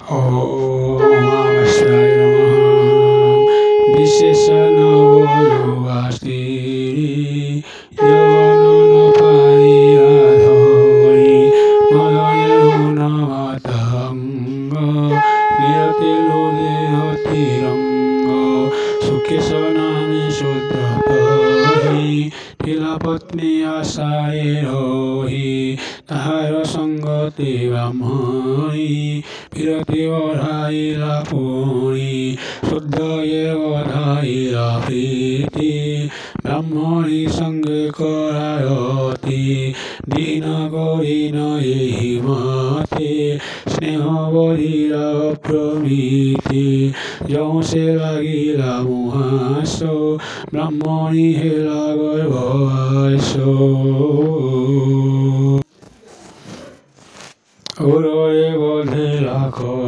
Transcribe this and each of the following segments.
Namaskar Visheshana Guruvastiri Yoganana Pariyadhori Madhanuna Matanga Niratiludiratiranga Sukhisanami Sudratahi Tilapatni Asairohi Tahara Sangati Brahmani Pirati Vadhai La Puri Suddhaye Vadhai La Priti Brahmani Sanghe Karayati Dina Gorina Ehimati Sneha Vadhira Pramiti Jaunse Lagila Muhaso Brahmani Hela Garbhavaso Uroye bodhe lakho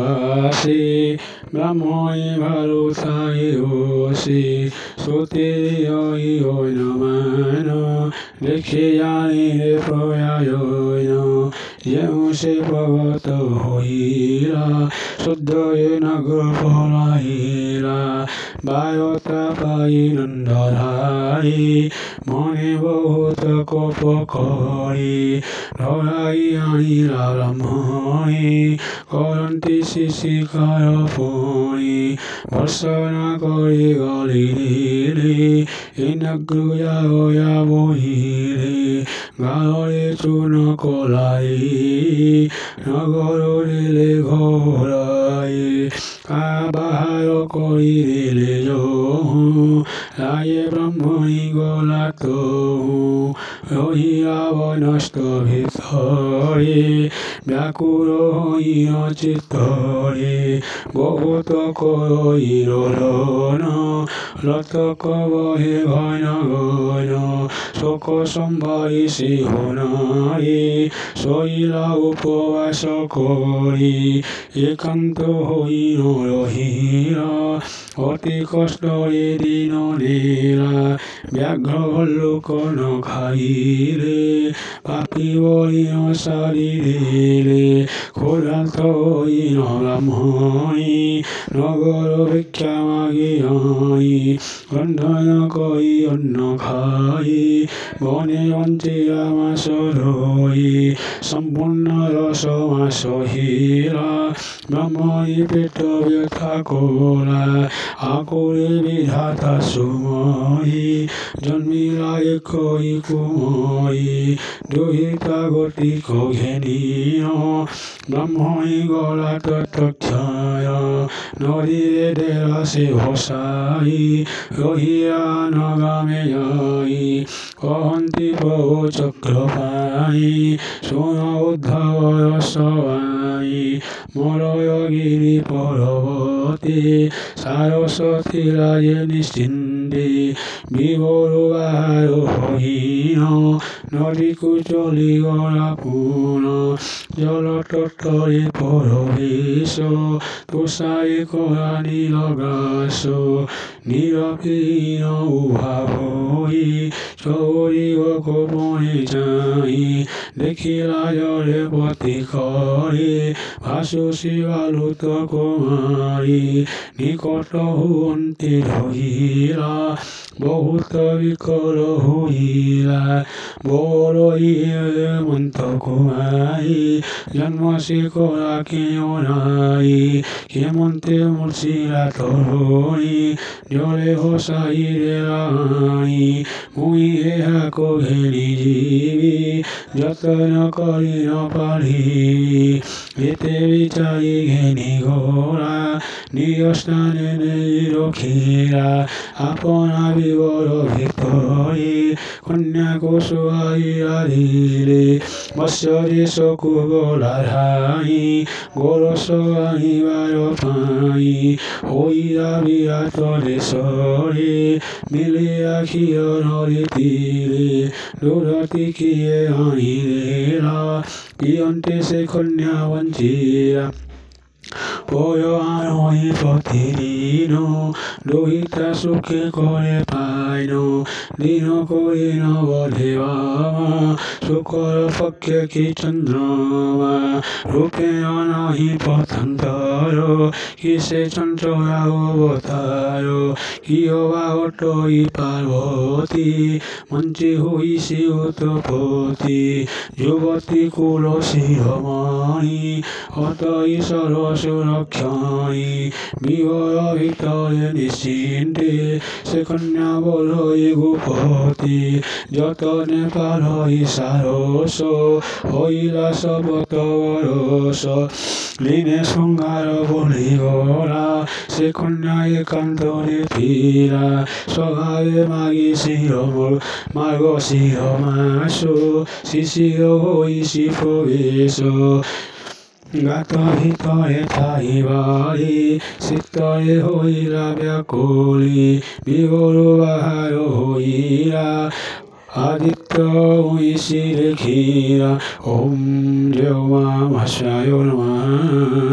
asi Brahmani bharutai hosi Sutiri hoi hoi namano Dekhe jani re proyayoino Yehu se bhavato hoira Suddhaye nagurpala hira Bhayota pai nandadhari Mani bhahuta kopakari Dhaurai ani la brahmani Karanti sisikara puni Varsana kari gali dili Inagruya hoya bohili Galare chuna kolai Nagaro dile ghorai Kabaharo kori dile johu Laye brahmani golato Yohi avanasto bhitari Vyakuro hino chittari Gohuta koro irolona Lata kavahe bhaina gana Soko sambhari sihonari Soila upavasa kori Ekanto hino rohira Oti kastari dino nila Vyaghra bhallukono khaile Papi volino sarirele Kodanto hino brahmani Nagara vikhyamagiyani Gandhana koi anna khai Bone vantiya masadoi Sampurna rasa masohira Brahmani pita vyatha kola Akure vidhata sumai Janmila ekoi kumai Duhita goti ko ghenino Brahmani gola tatakshaya Nadi dera se hosai Rohiya nagame jai Kahanti paho chakrapai Sona uddhava savai Maraya giri paravati Saraswati raje nishindi Vivoro vaharo hohino Nadi kucholi gora puna Jala tattari paraviso Tusai korani lagaso Nirapina ubhavoi Chauri vakopone jai Dekhila jale patikari Vasu shivaluta kumari Nikota huanti rohila Bahuta vikara huila Boro iye manta kumai Janmasi kora kiyonai Kiyamante mursila toroni Jole hosai relai Mui heha ko gheni jivi Jatana karina pari Ete vichai gheni gora Niyastane nirokhira Apana vivoro victori Kanya kosuai adhile Vasyari sokugoladhai Gorosoai varopai Oida viato desori Milia kia noritile Durati kie anidela Iyante se kanya vanchira পয় আনহি প্রতিদিন দুহিতা সুখে করে pine দিন করি নবধে বামা শুকর পক্ষে কি চন্দ্রমা রূপে অনাহি পথান্তর কিসে চঞ্চল অবতার কি অবা অটই পার্বতী মঞ্চে হইছি উৎপত্তি যুবতী কুল শিরমণি অত ঈশ্বর সুরক্ষণী বিহর ভিতরে নিশ্চিন্তে সে কন্যা বলই গুপতি যতনে পালই সারস হইলা সবত বরস লীনে শৃঙ্গার বলি গলা সে কন্যা একান্তরে ফিরা সহায়ে মাগি শিরমর মার্গ শিরমাস শিশির হইছি প্রবেশ গাত ভিতরে থাইবারি চিত্তরে হইলা ব্যাকুলি বিগরু বাহার হইলা আদিত্য হইছি দেখিরা ওম দেওমা ভাষায় নমঃ।